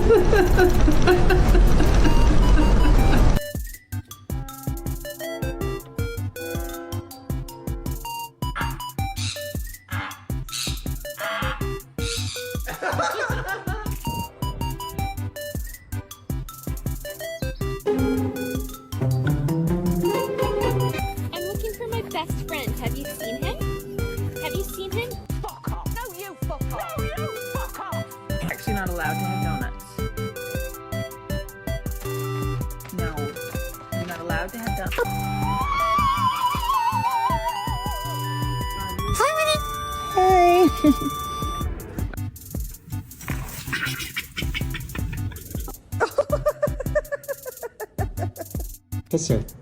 I'm looking for my best friend. Have you seen him? Have you seen him? Fuck off! No, you fuck off! No, you fuck off! Actually not allowed to have donuts. No, you're not allowed to have donuts. Hi. 됐어요.